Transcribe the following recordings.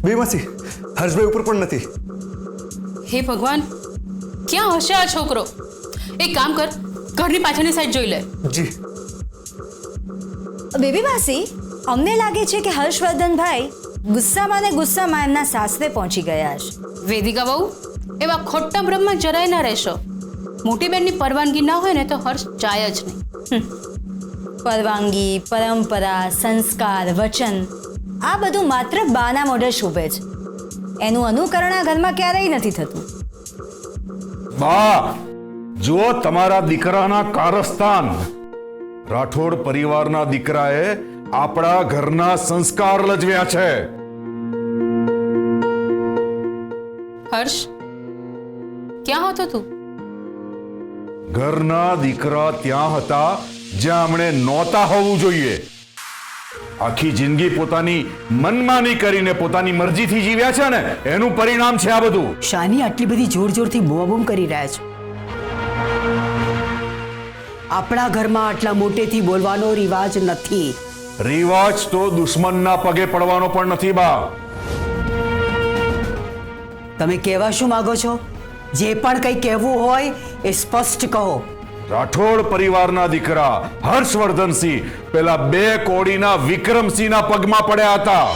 બેમાંથી હર્ષભાઈ ઉપર પણ નથી. હે ભગવાન, ક્યાં હશે આ છોકરો? એક કામ કર, ઘરની પાછળની સાઈડ જોઈ લે. જી. બેબી માસી, અમને લાગે છે કે હર્ષવર્ધનભાઈ ગુસ્સામાં ને ગુસ્સામાં એમના સાસરે પહોંચી ગયા હશે. વેદિકા બહુ એવા ખોટા બ્રહ્મમાં જરાય ના રહેશો. મોટી બેનની પરવાનગી ના હોય ને તો હર્ષ જાય જ નહીં. પરવાનગી, પરંપરા, સંસ્કાર, વચન આ બધું માત્ર બાના મોઢે શોભે છે. એનું અનુકરણ આ ઘરમાં ક્યારેય નથી થતું. બા, જો તમારા દીકરાના કારસ્તાન રાઠોડ પરિવારના દીકરાએ આપણા ઘરના સંસ્કાર લજવ્યા છે. હર્ષ, ક્યાં હતો તું? ઘરના દીકરા ત્યાં હતા જ્યાં એમણે નહોતા હોવું જોઈએ. આખી જિંદગી પોતાની મનમાની કરીને પોતાની મરજીથી જીવ્યા છે ને, એનું પરિણામ છે આ બધું. શાની આટલી બધી જોર જોરથી બૂમ કરી રહ્યા છો? આપણા ઘરમાં આટલા મોટેથી બોલવાનો રિવાજ નથી. રિવાજ તો દુશ્મનના પગે પડવાનો પણ નથી બા. તમે કહેવા શું માંગો છો? જે પણ કંઈ કહેવું હોય એ સ્પષ્ટ કહો. રાઠોડ પરિવારના દીકરા હર્ષવર્ધનસિંહ પેલા 2 કોડીના વિક્રમસિંહના પગમાં પડ્યા હતા.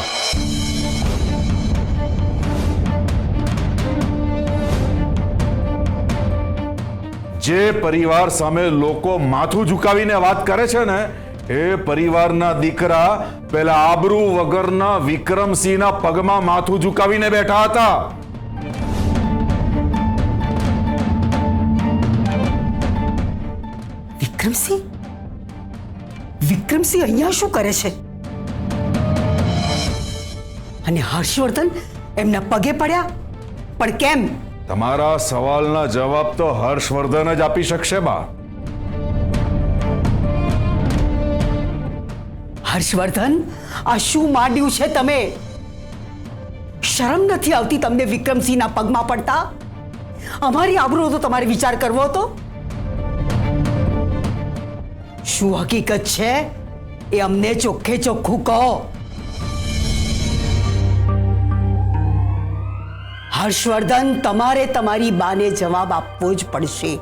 જે પરિવાર સામે લોકો માથું ઝુકાવીને વાત કરે છે ને, એ પરિવારના દીકરા પેલા આબરૂ વગરના વિક્રમસિંહના પગમાં માથું ઝુકાવીને બેઠા હતા. વિક્રમસિંહ? વિક્રમસિંહ અહીંયા શું કરે છે? અને હર્ષવર્ધન એમના પગે પડ્યા, પણ કેમ? તમારા સવાલના જવાબ તો હર્ષવર્ધન જ આપી શકશે બા. હર્ષવર્ધન, આ શું માંડ્યું છે તમે? શરમ નથી આવતી તમને વિક્રમસિંહના પગમાં પડતા? અમારી આબરૂ તો તમારે વિચાર કરવો હતો. શું હકીકત છે એ અમને ચોખ્ખે ચોખ્ખું કહો. હર્ષવર્ધન, તમારે તમારી બાને જવાબ આપવો જ પડશે.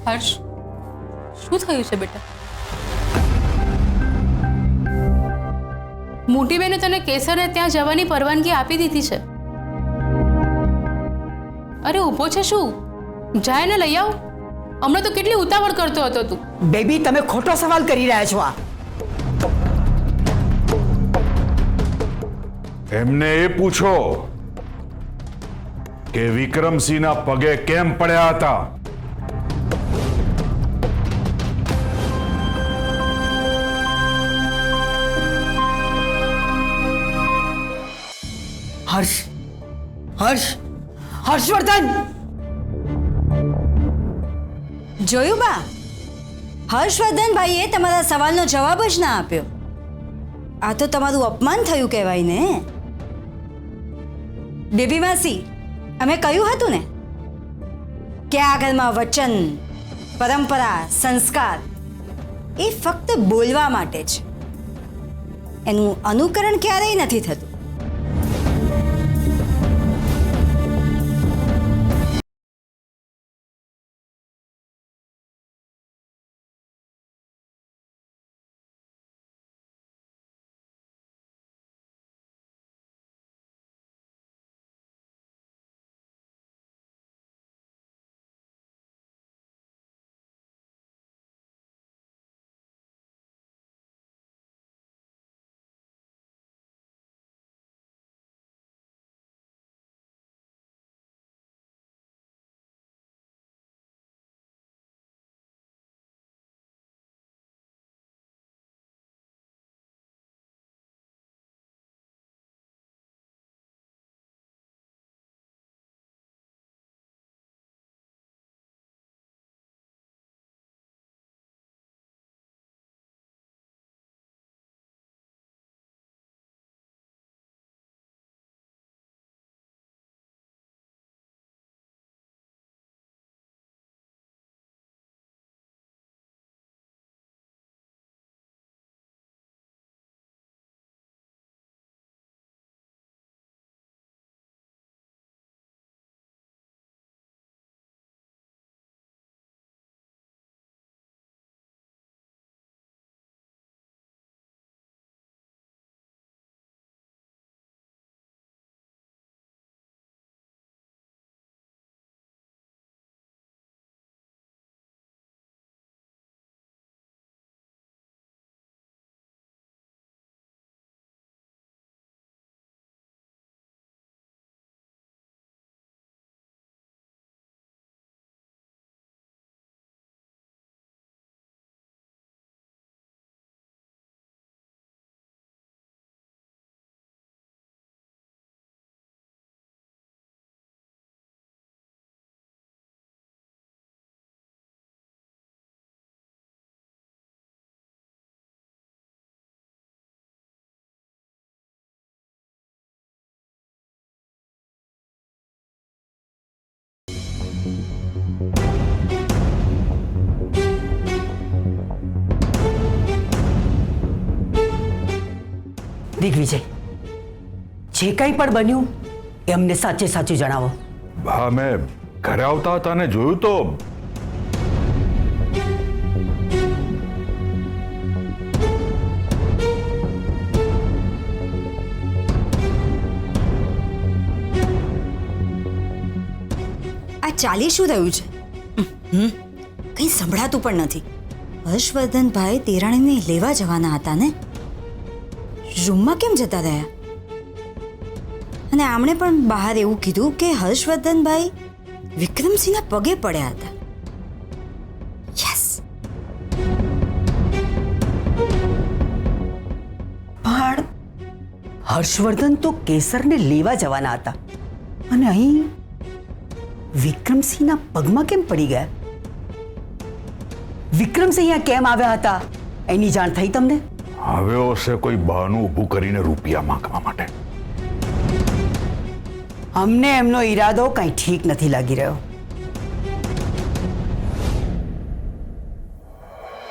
હર્ષ, શું થયું છે બેટા? મોટી બેને તને કેસરને ત્યાં જવાની પરવાનગી આપી દીધી છે. અરે ઊભો છે શું? જાય ને લઈ આવ. હમણાં તો કેટલી ઉતાવળ કરતો હતો તું. બેબી, તમે ખોટો સવાલ કરી રહ્યા છો. આ એમને એ પૂછો કે વિક્રમસિંહના પગે કેમ પડ્યા હતા. હર્ષવર્ધન! જોયું બા, હર્ષવર્ધનભાઈએ તમારા સવાલનો જવાબ જ ના આપ્યો. આ તો તમારું અપમાન થયું કહેવાય ને. બેબી માસી, અમે કહ્યું હતું ને કે આ ઘરમાં વચન, પરંપરા, સંસ્કાર એ ફક્ત બોલવા માટે છે. એનું અનુકરણ ક્યારેય નથી થતું. દિગ્વિજય, જે કંઈ પણ બન્યું એ અમને સાચે સાચું જણાવો. હા, મેં ઘરે આવતા હતા ને જોયું તો આ ચાલી શું રહ્યું છે? કંઈ સંભળાતું પણ નથી. હર્ષવર્ધનભાઈ દેરાણીને લેવા જવાના હતા ને? રૂમમાં કેમ જતા રહ્યા? અને આમણે પણ બહાર એવું કીધું કે હર્ષવર્ધનભાઈ વિક્રમસિંહના પગે પડ્યા હતા. યસ. પણ હર્ષવર્ધન તો કેસરને લેવા જવાના હતા અને અહીં વિક્રમસિંહના પગમાં કેમ પડી ગયા? વિક્રમસિંહ અહીંયા કેમ આવ્યા હતા એની જાણ થઈ તમને? આવ્યો હશે કોઈ બહાનું ઊભું કરીને રૂપિયા માંગવા માટે. અમને એમનો ઈરાદો કંઈ ઠીક નથી લાગી રહ્યો.